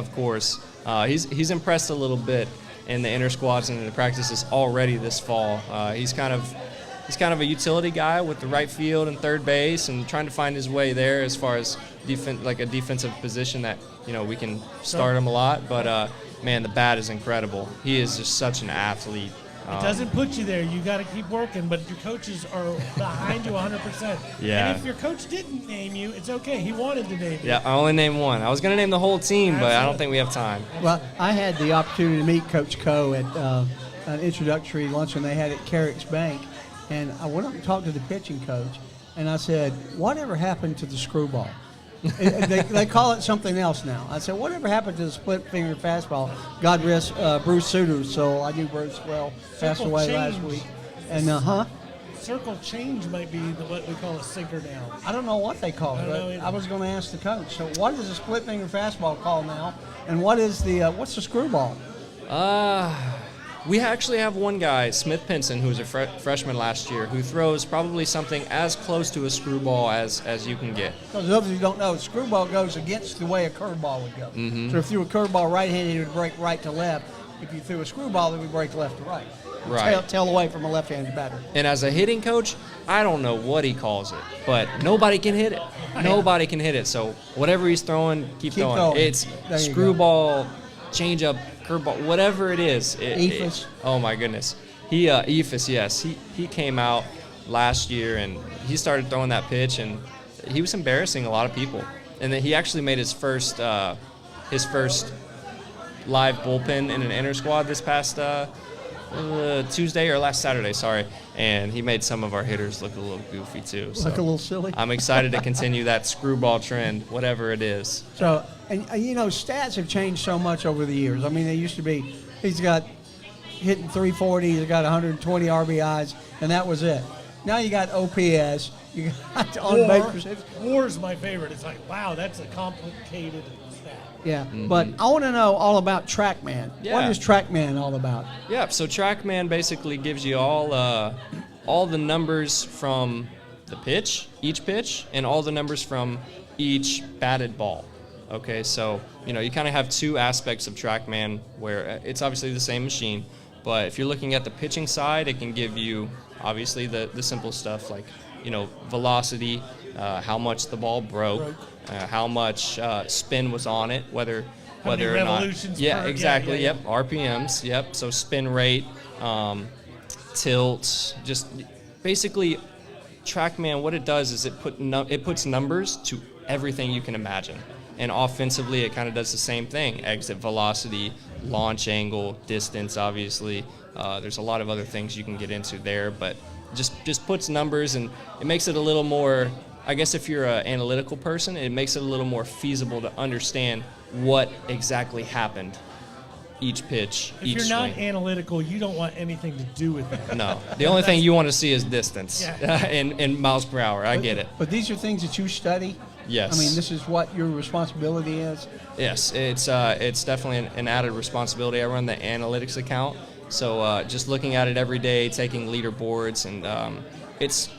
He's impressed a little bit in the inter squads and in the practices already this fall. He's kind of a utility guy with the right field and third base, and trying to find his way there as far as a defensive position that we can start him a lot. But man, the bat is incredible. He is just such an athlete. It doesn't put you there. You got to keep working, but your coaches are behind you 100%. Yeah. And if your coach didn't name you, it's okay. He wanted to name you. Yeah, I only named one. I was going to name the whole team, but I Absolutely. don't think we have time. Well, I had the opportunity to meet Coach Coe at an introductory luncheon they had at Carrick's Bank, and I went up and talked to the pitching coach, and I said, "Whatever happened to the screwball?" they call it something else now. I said, "Whatever happened to the split finger fastball?" God rest Bruce Suter's soul. I knew Bruce well. Passed Circle away last change. week, and Circle change might be what we call a sinker now. I don't know what they call it, I don't know but either. I was going to ask the coach. So, what is a split finger fastball called now, and what is what's the screwball? We actually have one guy, Smith Pinson, who was a freshman last year, who throws probably something as close to a screwball as you can get. Because those of you who don't know, screwball goes against the way a curveball would go. Mm-hmm. So if you threw a curveball right-handed, it would break right to left. If you threw a screwball, it would break left to right. Right. Tail away from a left-handed batter. And as a hitting coach, I don't know what he calls it, but nobody can hit it. Nobody can hit it. So whatever he's throwing, keep throwing. It's There you go. screwball, changeup, curveball, whatever it is. Ephus. Oh my goodness. Ephus, yes. He came out last year and he started throwing that pitch, and he was embarrassing a lot of people. And then he actually made his first live bullpen in an inter squad this past Tuesday or last Saturday, sorry, and he made some of our hitters look a little goofy too. So Look a little silly. I'm excited to continue that screwball trend, whatever it is. So, and stats have changed so much over the years. I mean, they used to be, he's got hitting 340, he's got 120 RBIs, and that was it. Now you got OPS, you got on-base percentage. WAR is my favorite. It's like, wow, that's a complicated stat. Yeah, but I want to know all about TrackMan. What Yeah. is TrackMan all about? Yeah, so TrackMan basically gives you all the numbers from the pitch, each pitch, and all the numbers from each batted ball. Okay, so you kind of have two aspects of TrackMan where it's obviously the same machine, but if you're looking at the pitching side, it can give you obviously the simple stuff like velocity, how much the ball broke, how much spin was on it, whether many or not. revolutions Yeah, per- exactly. yeah. Yep, RPMs. Yep. So spin rate, tilt, just basically TrackMan. What it does is it puts numbers to everything you can imagine. And offensively, it kind of does the same thing: exit velocity, launch angle, distance. Obviously, there's a lot of other things you can get into there, but just puts numbers, and it makes it a little more. I guess if you're an analytical person, it makes it a little more feasible to understand what exactly happened each pitch, If each you're not swing. analytical, you don't want anything to do with it. No, the only thing you want to see is distance Yeah. in miles per hour. I get it. But these are things that you study. Yes. I mean, this is what your responsibility is. Yes, it's definitely an added responsibility. I run the analytics account, so just looking at it every day, taking leaderboards, and it's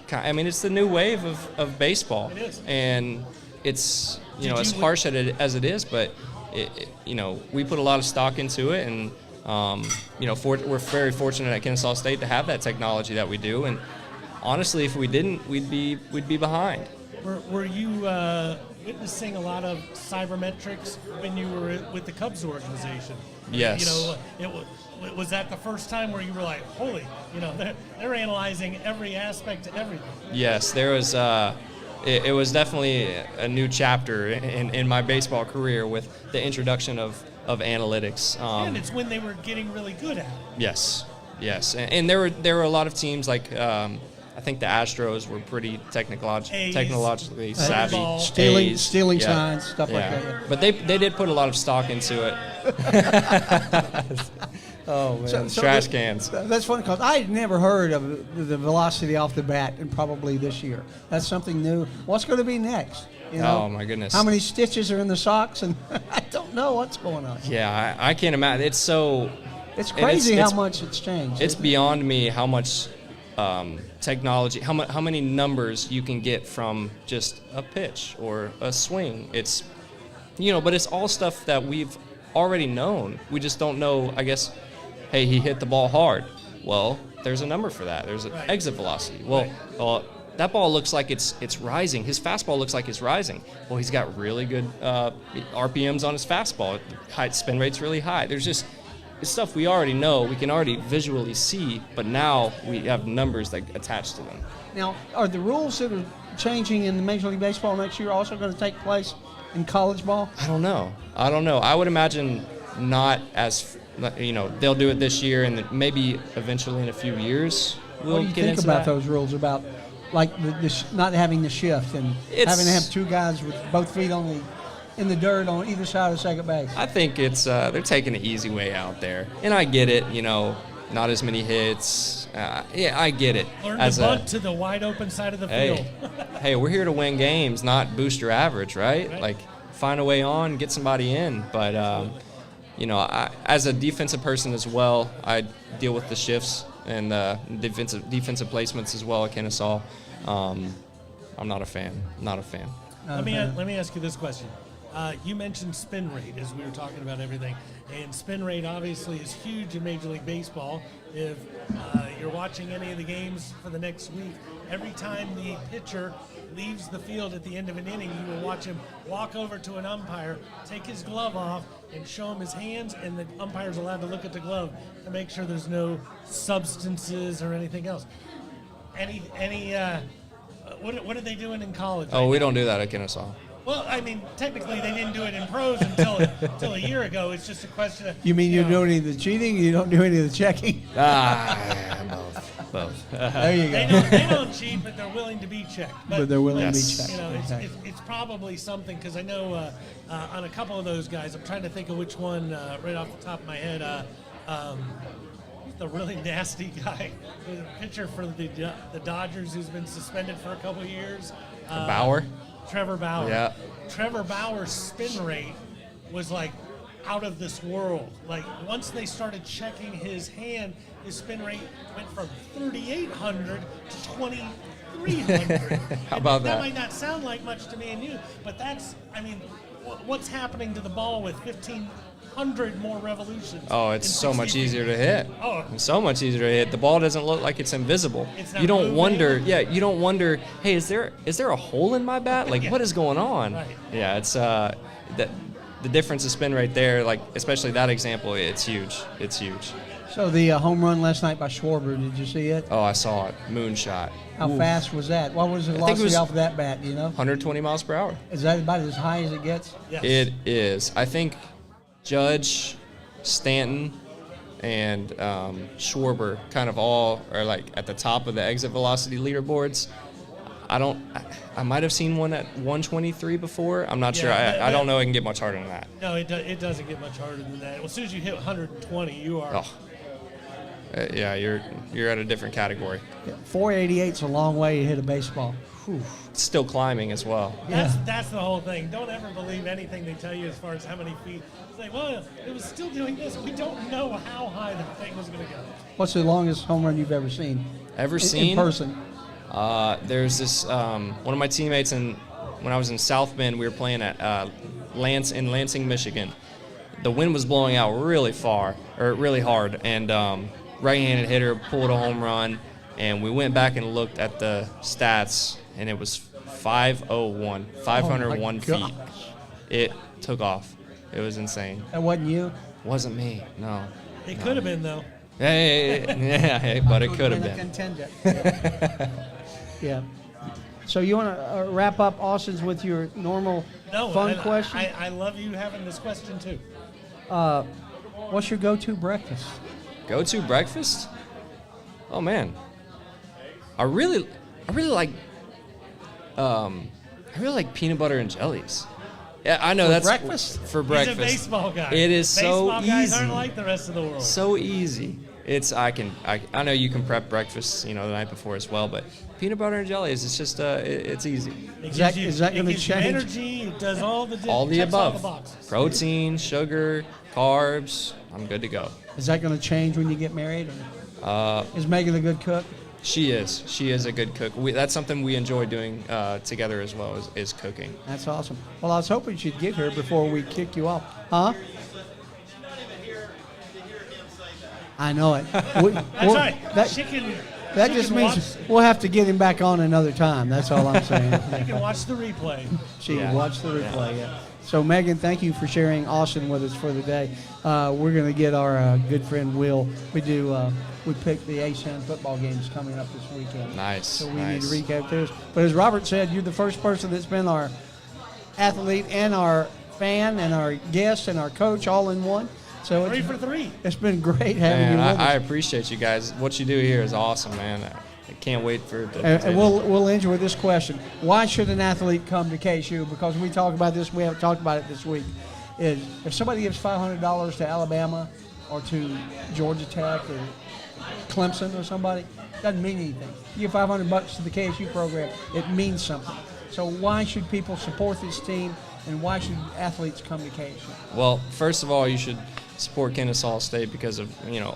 the new wave of baseball. It is. And it's Did as you- harsh as it is, but we put a lot of stock into it, and we're very fortunate at Kennesaw State to have that technology that we do. And honestly, if we didn't, we'd be behind. Were you witnessing a lot of cybermetrics when you were with the Cubs organization? Yes. Was that the first time where you were like, holy, they're analyzing every aspect of everything? Yes, there was. It was definitely a new chapter in my baseball career with the introduction of analytics. And it's when they were getting really good at it. Yes, and there were a lot of teams like I think the Astros were pretty technologically savvy. Ball. Stealing Yeah. signs, stuff like Yeah. that. But they did put a lot of stock into it. Oh man, trash cans. That's funny because I had never heard of the velocity off the bat, and probably this year. That's something new. What's going to be next? Oh my goodness. How many stitches are in the socks? And I don't know what's going on. Yeah, I can't imagine. It's so. It's and crazy it's- how much it's changed. It's beyond me how much technology, how many numbers you can get from just a pitch or a swing. It's, but it's all stuff that we've already known. We just don't know, I guess, hey, he hit the ball hard. Well, there's a number for that. There's an exit velocity. Well, that ball looks like it's rising. His fastball looks like it's rising. Well, he's got really good RPMs on his fastball. Spin rate's really high. There's just it's stuff we already know, we can already visually see, but now we have numbers that attach to them. Now, are the rules that are changing in the Major League Baseball next year also going to take place in college ball? I don't know. I would imagine not as, they'll do it this year, and then maybe eventually in a few years we'll What do you get think into about that. those rules about, like, not having the shift and having to have two guys with both feet in the dirt on either side of second base? I think it's they're taking the easy way out there, and I get it. Not as many hits. I get it. Learn to bunt to the wide open side of the field. Hey, we're here to win games, not boost your average, right? Like, find a way on, get somebody in. But as a defensive person as well, I deal with the shifts and defensive placements as well at Kennesaw. I'm not a fan. Let me ask you this question. You mentioned spin rate as we were talking about everything, and spin rate obviously is huge in Major League Baseball. If you're watching any of the games for the next week, every time the pitcher leaves the field at the end of an inning, you will watch him walk over to an umpire, take his glove off, and show him his hands, and the umpire's allowed to look at the glove to make sure there's no substances or anything else. What are they doing in college? Oh, we don't do that at Kennesaw. Well, I mean, technically they didn't do it in pros until a year ago. It's just a question of... You mean you don't do any of the cheating? You don't do any of the checking? Both. There you go. They don't cheat, but they're willing to be checked. But they're willing Yes. to be checked. Okay. It's probably something, because I know on a couple of those guys, I'm trying to think of which one right off the top of my head. The really nasty guy, the pitcher for the Dodgers who's been suspended for a couple of years. Bauer? Trevor Bauer. Yeah. Trevor Bauer's spin rate was like out of this world. Like once they started checking his hand, his spin rate went from 3,800 to 2,300. How about that? That might not sound like much to me and you, but what's happening to the ball with 1,500 more revolutions? Oh, it's in so 60 much easier to feet? hit. Oh. It's so much easier to hit. The ball doesn't look like it's invisible. It's not You don't moving. wonder. Yeah, you don't wonder. Hey, is there a hole in my bat? Like, Yeah. what is going on? Right. Yeah, it's the difference of spin right there. Like, especially that example, it's huge. It's huge. So the home run last night by Schwarber, did you see it? Oh, I saw it. Moonshot. How fast was that? What was the think it velocity was off of that bat, do you know? 120 miles per hour. Is that about as high as it gets? Yes. It is. I think Judge, Stanton, and Schwarber kind of all are like at the top of the exit velocity leaderboards. I might have seen one at 123 before. I'm not sure. Yeah, I don't know it can get much harder than that. No, it doesn't get much harder than that. Well, as soon as you hit 120, you are. Oh. Yeah, you're at a different category. Yeah, 488's a long way to hit a baseball. Whew. It's still climbing as well. That's the whole thing. Don't ever believe anything they tell you as far as how many feet. It's like, well, it was still doing this. We don't know how high the thing was going to go. What's the longest home run you've ever seen? Seen? In person? There's this one of my teammates, and when I was in South Bend, we were playing at Lansing, Michigan. The wind was blowing out really hard, and right-handed hitter pulled a home run, and we went back and looked at the stats, and it was 501 feet. Gosh. It took off. It was insane. That wasn't you? Wasn't me, no. It could have been, though. Hey, but it could have a been. contender. Yeah. So you want to wrap up, Austin's, with your normal fun question? I love you having this question, too. What's your go-to breakfast? Go-to breakfast? Oh man, I really like peanut butter and jellies. Yeah, I know that's breakfast? For breakfast. He's a baseball guy. It is so baseball guys easy. aren't like the rest of the world. So easy. I know you can prep breakfast, the night before as well, but peanut butter and jellies, it's just it's easy. Is that going to it gives you change? energy. It does all the All the checks above. All the boxes. Protein, sugar, carbs. I'm good to go. Is that going to change when you get married? Or is Megan a good cook? She is. She is a good cook. That's something we enjoy doing together as well, is cooking. That's awesome. Well, I was hoping she'd get here before we kick you off. Huh? I know it. That's right. She Just can means watch, we'll have to get him back on another time. That's all I'm saying. she can watch the replay. She can watch the replay, yeah. So, Megan, thank you for sharing Austin with us for the day. We're going to get our good friend Will. We picked the A-Sun football games coming up this weekend. Nice. So we need to recap those. But as Robert said, you're the first person that's been our athlete and our fan and our guest and our coach all in one. So 3 for 3. It's been great having you with us. I appreciate you guys. What you do here is awesome, man. I can't wait for it to And we'll end with this question. Why should an athlete come to KSU? Because we talk about this, we haven't talked about it this week, is if somebody gives $500 to Alabama or to Georgia Tech or Clemson or somebody, doesn't mean anything. You give $500 to the KSU program, it means something. So why should people support this team, and why should athletes come to KSU? Well, first of all, you should support Kennesaw State because of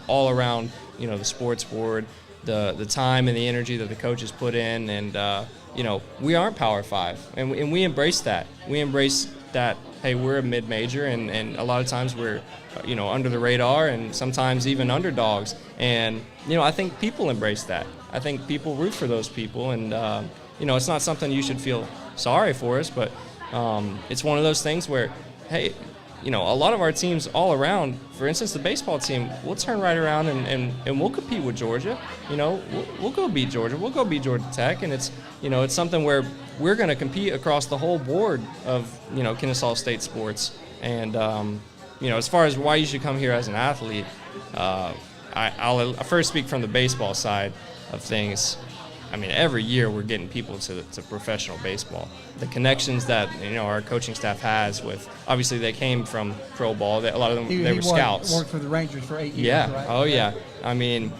all around the sports board, the time and the energy that the coaches put in, and we aren't Power 5, and we embrace that. We embrace that. Hey, we're a mid-major, and a lot of times we're under the radar, and sometimes even underdogs. And I think people embrace that. I think people root for those people, and it's not something you should feel sorry for us, but it's one of those things where, hey, a lot of our teams all around, for instance, the baseball team, we'll turn right around and we'll compete with Georgia. We'll go beat Georgia. We'll go beat Georgia Tech, and it's something where we're going to compete across the whole board of Kennesaw State sports. And as far as why you should come here as an athlete, I'll first speak from the baseball side of things. I mean, every year we're getting people to professional baseball. The connections that our coaching staff has with, obviously they came from pro ball. A lot of them they were scouts. Worked for the Rangers for 8 years. Yeah. Right? Oh yeah. I mean,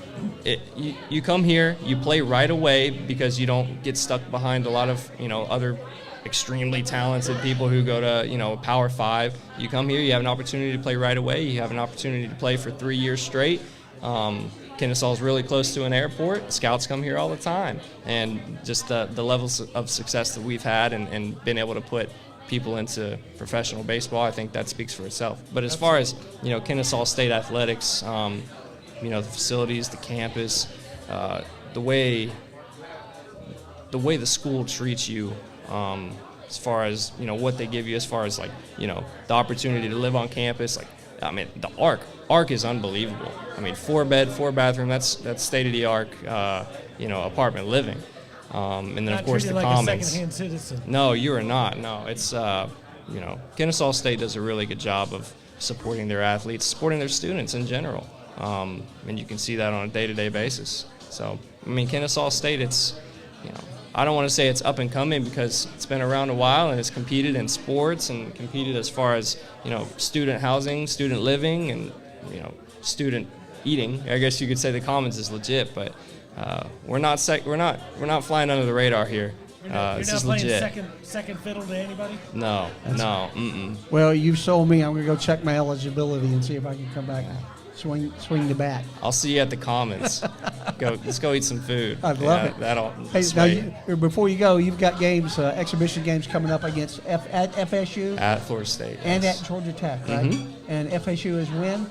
you come here, you play right away because you don't get stuck behind a lot of other extremely talented people who go to Power 5. You come here, you have an opportunity to play right away. You have an opportunity to play for 3 years straight. Kennesaw is really close to an airport. Scouts come here all the time. And just the levels of success that we've had and been able to put people into professional baseball, I think that speaks for itself. But as far as, Kennesaw State athletics, the facilities, the campus, the way the school treats you, as far as, what they give you as far as, the opportunity to live on campus, I mean, the Arc is unbelievable. I mean, 4-bed, 4-bathroom. That's state of the art, apartment living. And then Not of course the treated like commons. a secondhand citizen. No, you are not. No, it's Kennesaw State does a really good job of supporting their athletes, supporting their students in general, and you can see that on a day-to-day basis. So, I mean, Kennesaw State, it's, I don't want to say it's up and coming because it's been around a while and it's competed in sports and competed as far as, student housing, student living, and, student eating. I guess you could say the Commons is legit, but we're not flying under the radar here. You're not This is playing legit. second fiddle to anybody? No. Well, you've sold me. I'm going to go check my eligibility and see if I can come back and swing the bat. I'll see you at the Commons. Let's go eat some food. I'd love it. That'll Hey, sway now before you go, you've got games, exhibition games coming up against at FSU at Florida State. and yes. at Georgia Tech, right? And FSU is when?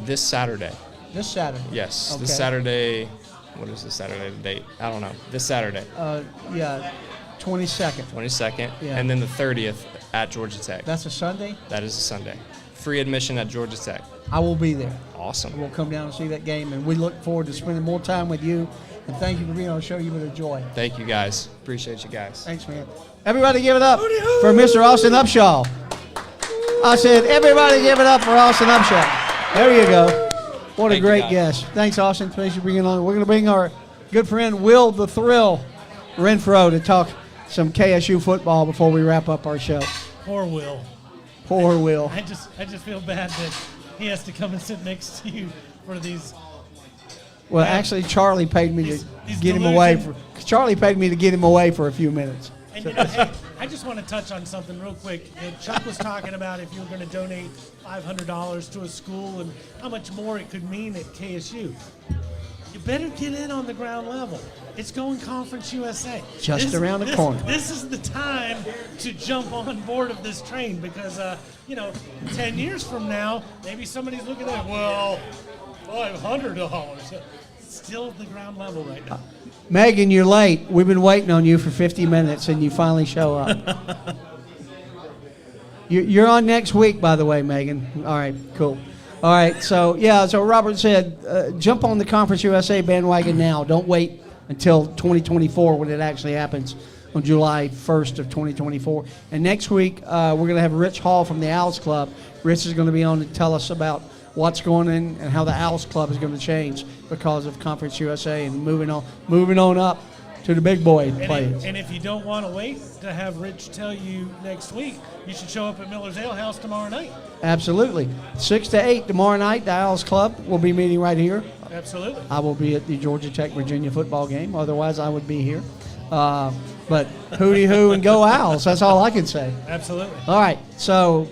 This Saturday. This Saturday. Yes, Okay. this Saturday. What is this Saturday? The date? I don't know. This Saturday, Yeah, 22nd. 22nd, Yeah. and then the 30th at Georgia Tech. That's a Sunday. That is a Sunday. Free admission at Georgia Tech. I will be there. Awesome. We'll come down and see that game, and we look forward to spending more time with you. And thank you for being on the show. You've been a joy. Thank you guys. Appreciate you guys. Thanks, man. Everybody give it up for Mr. Austin Upshaw. I said, everybody give it up for Austin Upshaw. There you go. What a Thank you, great guys. guest. Thanks, Austin. Thanks for bringing on. We're going to bring our good friend Will the Thrill Renfro to talk some KSU football before we wrap up our show. Poor Will. Poor Will. I just feel bad that he has to come and sit next to you for these. Well, actually, Charlie paid me to He's get him away. delusion. Charlie paid me to get him away for a few minutes. And hey, I just want to touch on something real quick. Chuck was talking about if you were going to donate $500 to a school and how much more it could mean at KSU. You better get in on the ground level. It's going Conference USA. Just around the corner. This is the time to jump on board of this train because, 10 years from now, maybe somebody's looking at, well, $500. Still at the ground level right now. Megan, you're late. We've been waiting on you for 50 minutes, and you finally show up. You're on next week, by the way, Megan. All right, cool. All right, so Robert said, jump on the Conference USA bandwagon now. Don't wait until 2024 when it actually happens on July 1st of 2024. And next week, we're going to have Rich Hall from the Owls Club. Rich is going to be on to tell us about what's going on and how the Owls Club is going to change because of Conference USA and moving on up to the big boy players. And if you don't want to wait to have Rich tell you next week, you should show up at Miller's Ale House tomorrow night. Absolutely. 6 to 8 tomorrow night, the Owls Club will be meeting right here. Absolutely. I will be at the Georgia Tech-Virginia football game. Otherwise, I would be here. But hooty-hoo and go Owls. That's all I can say. Absolutely. All right, so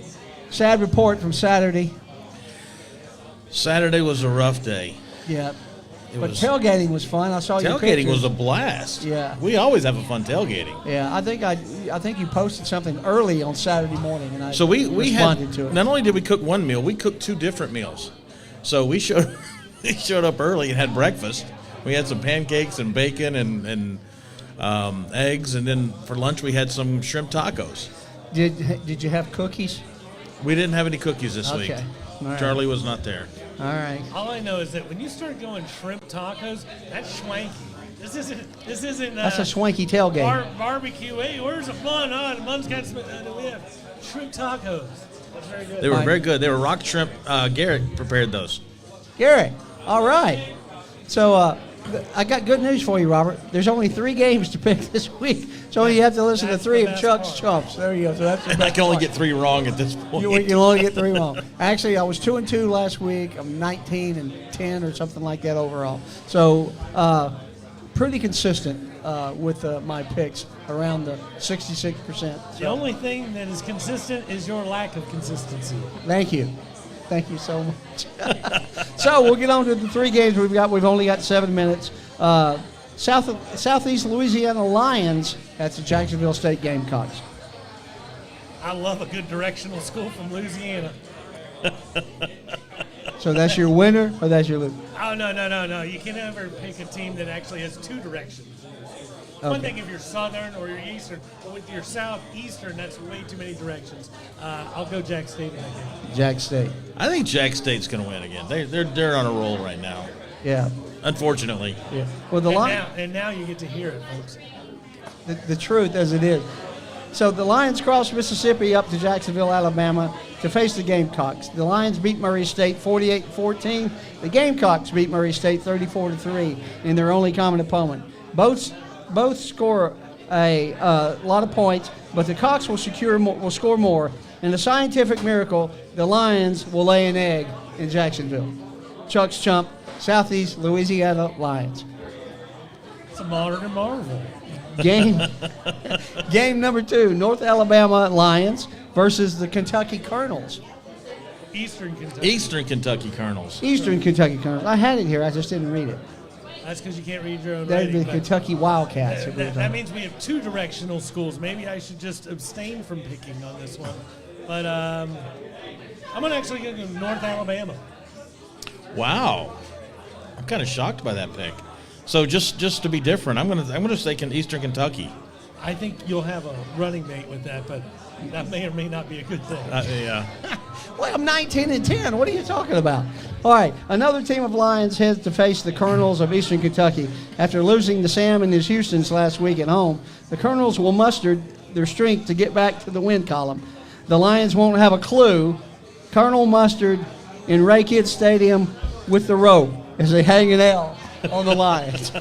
sad report from Saturday. Saturday was a rough day. Yeah. But was- tailgating was fun. I saw your Tailgating pictures. was a blast. Yeah. We always have a fun tailgating. Yeah, I think you posted something early on Saturday morning, and I So we responded had to it. not only did we cook one meal, we cooked two different meals. So we showed up early and had breakfast. We had some pancakes and bacon and eggs, and then for lunch we had some shrimp tacos. Did you have cookies? We didn't have any cookies this week. Okay. All right. Charlie was not there. All right. All I know is that when you start going shrimp tacos, that's schwanky. This isn't. That's a swanky tailgate. Barbecue. Hey, where's the bun? The bun's got some. We have shrimp tacos. That's very good. They were Fine. very good. They were rock shrimp. Garrett prepared those. Garrett, all right. So I got good news for you, Robert. There's only 3 games to pick this week, so you have to listen to That's 3 the of best Chuck's part. chumps. There you go. So that's the I best can only part. get 3 wrong at this point. You'll only get 3 wrong. Actually, I was 2-2 last week. I'm 19-10 or something like that overall. So pretty consistent with my picks, around the 66%. The only thing that is consistent is your lack of consistency. Thank you. Thank you so much. So we'll get on to the 3 games we've got. We've only got 7 minutes. Southeast Louisiana Lions. That's the Jacksonville State Gamecocks. I love a good directional school from Louisiana. So that's your winner or that's your loser? Oh, no. You can never pick a team that actually has 2 directions. One Okay. thing if you're Southern or you're Eastern, but with your Southeastern, that's way too many directions. I'll go Jack State in that game. Jack State. I think Jack State's going to win again. They're on a roll right now. Yeah. Unfortunately. Yeah. Well, And now you get to hear it, folks. the truth as it is. So the Lions crossed Mississippi up to Jacksonville, Alabama to face the Gamecocks. The Lions beat Murray State 48-14. The Gamecocks beat Murray State 34-3 in their only common opponent. Both score a lot of points, but the Cocks will score more. In a scientific miracle, the Lions will lay an egg in Jacksonville. Chuck's Chump, Southeast Louisiana Lions. It's a modern marvel. Game number 2, North Alabama Lions versus the Kentucky Colonels. Eastern Kentucky. Eastern Kentucky Colonels. Eastern Kentucky Colonels. I had it here, I just didn't read it. That's because you can't read your own That'd be writing. the but Kentucky Wildcats. that means we have 2 directional schools. Maybe I should just abstain from picking on this one. But I'm going to actually go North Alabama. Wow. I'm kind of shocked by that pick. So just to be different, I'm gonna say Eastern Kentucky. I think you'll have a running mate with that, but that may or may not be a good thing. Yeah. Well, I'm 19-10. What are you talking about? All right, another team of Lions heads to face the Colonels of Eastern Kentucky. After losing to Sam and his Houstons last week at home, the Colonels will muster their strength to get back to the win column. The Lions won't have a clue. Colonel Mustard in Ray Kidd Stadium with the rope as they hang an L on the Lions.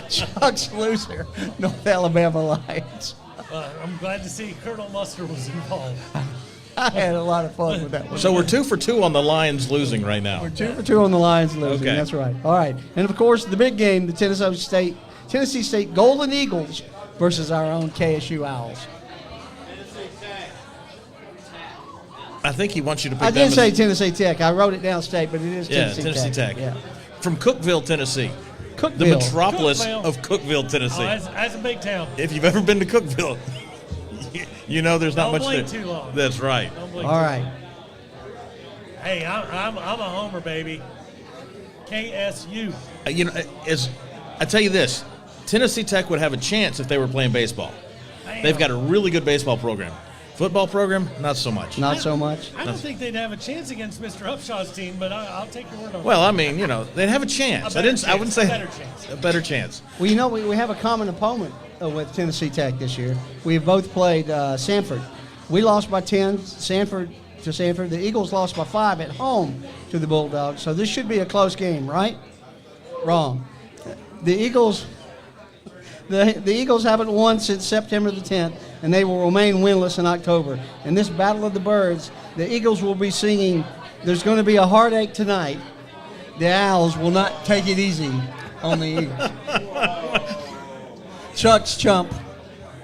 Chuck's loser, North Alabama Lions. I'm glad to see Colonel Mustard was involved. I had a lot of fun with that one. So we're 2 for 2 on the Lions losing right now. 2 for 2 on the Lions losing. Okay. That's right. All right. And, of course, the big game, the Tennessee State Golden Eagles versus our own KSU Owls. I think he wants you to pick I them did say as- Tennessee Tech. I wrote it down state, but it is Yeah, Tennessee Tech. Yeah. From Cookeville, Tennessee. The Cookville. metropolis Cookeville. of Cookeville, Tennessee. That's a big town. If you've ever been to Cookeville, you know there's not Don't much blink there. too long. That's right. Don't blink All too right. long. Hey, I'm a homer, baby. KSU. I tell you this, Tennessee Tech would have a chance if they were playing baseball. Damn. They've got a really good baseball program. Football program, not so much. Not so much. I don't think they'd have a chance against Mr. Upshaw's team, but I'll take your word on Well, it. I mean, they'd have a chance. A better I wouldn't say chance, a better chance. a better chance. Well, we have a common opponent with Tennessee Tech this year. We've both played Sanford. We lost by 10 to Sanford. The Eagles lost by 5 at home to the Bulldogs. So this should be a close game, right? Wrong. The Eagles haven't won since September the 10th, and they will remain winless in October. In this Battle of the Birds, the Eagles will be singing, "There's going to be a heartache tonight." The Owls will not take it easy on the Eagles. Chuck's Chump.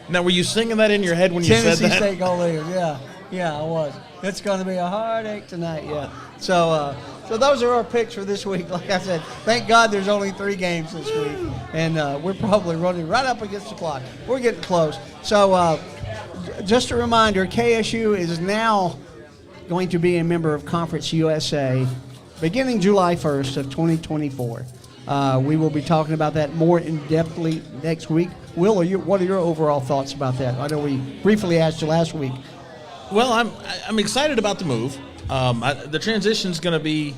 Now, were you singing that in your head when you Tennessee said that? State Golden Eagles. Yeah, I was. It's going to be a heartache tonight. Yeah. So those are our picks for this week. Like I said, thank God there's only 3 games this week, and we're probably running right up against the clock. We're getting close. So just a reminder, KSU is now going to be a member of Conference USA beginning July 1st of 2024. We will be talking about that more in-depthly next week. Will, what are your overall thoughts about that? I know we briefly asked you last week. Well, I'm excited about the move. The transition's going to be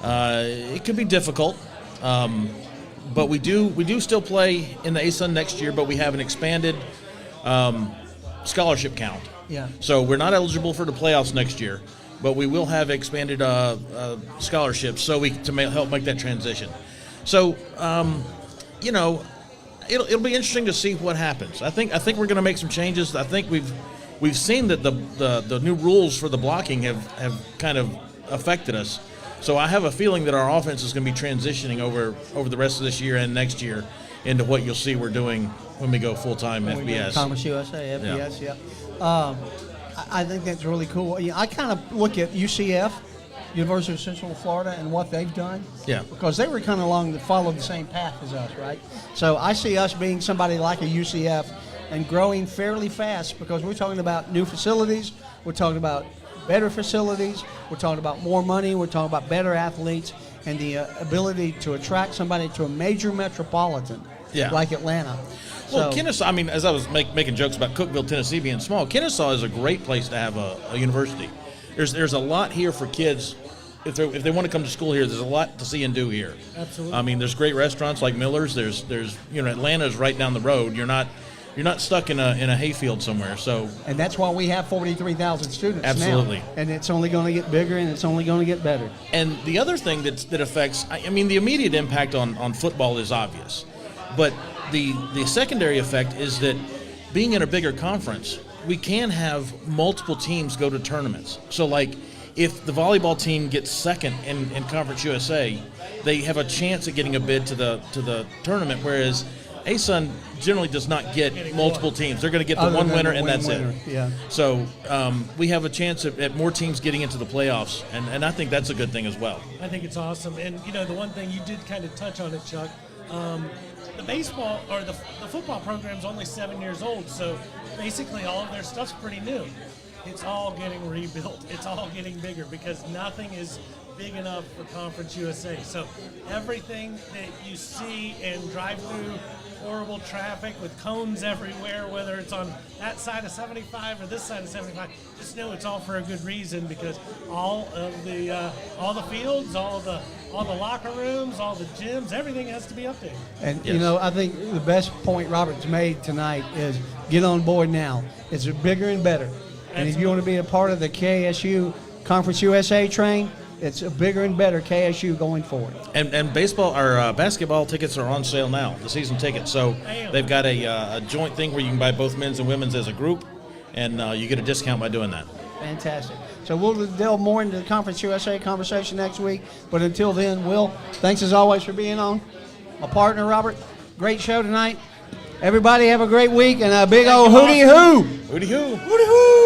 it could be difficult, but we do still play in the ASUN next year, but we have an expanded scholarship count. Yeah. So we're not eligible for the playoffs next year, but we will have expanded scholarships so help make that transition. So it'll be interesting to see what happens. I think we're going to make some changes. I think we've seen that the new rules for the blocking have kind of affected us. So I have a feeling that our offense is going to be transitioning over the rest of this year and next year into what you'll see we're doing when we go full-time FBS. Conference USA, FBS, yeah. I think that's really cool. I kind of look at UCF, University of Central Florida, and what they've done. Yeah. Because they were kind of followed the same path as us, right? So I see us being somebody like a UCF and growing fairly fast because we're talking about new facilities, we're talking about better facilities, we're talking about more money, we're talking about better athletes, and the ability to attract somebody to a major metropolitan Yeah. like Atlanta. Well, So- Kennesaw, I mean, as I was making jokes about Cookeville, Tennessee being small, Kennesaw is a great place to have a university. There's a lot here for kids. If they want to come to school here, there's a lot to see and do here. Absolutely. I mean, there's great restaurants like Miller's. There's Atlanta's right down the road. You're not stuck in a hayfield somewhere. So And that's why we have 43,000 students Absolutely. now. And it's only going to get bigger, and it's only going to get better. And the other thing that affects, I mean, the immediate impact on football is obvious, but the secondary effect is that being in a bigger conference, we can have multiple teams go to tournaments. So, like, if the volleyball team gets second in Conference USA, they have a chance at getting a bid to the tournament, whereas ASUN generally does not get multiple teams. They're going to get the Other one than winner, the and one that's winner, it. yeah. So we have a chance at more teams getting into the playoffs, and I think that's a good thing as well. I think it's awesome. And, the one thing you did kind of touch on it, Chuck, the baseball or the football program's only 7 years old, so basically all of their stuff's pretty new. It's all getting rebuilt. It's all getting bigger because nothing is big enough for Conference USA. So everything that you see and drive through horrible traffic with cones everywhere, whether it's on that side of 75 or this side of 75, just know it's all for a good reason because all the fields, all the locker rooms, all the gyms, everything has to be updated. And, Yes. I think the best point Robert's made tonight is get on board now. It's bigger and better. And if you want to be a part of the KSU Conference USA train, it's a bigger and better KSU going forward. And baseball or basketball tickets are on sale now, the season tickets. So they've got a joint thing where you can buy both men's and women's as a group, and you get a discount by doing that. Fantastic. So we'll delve more into the Conference USA conversation next week. But until then, Will, thanks as always for being on. My partner, Robert, great show tonight. Everybody have a great week and a big old hootie hoo. Hooty hoo. Hootie hoo.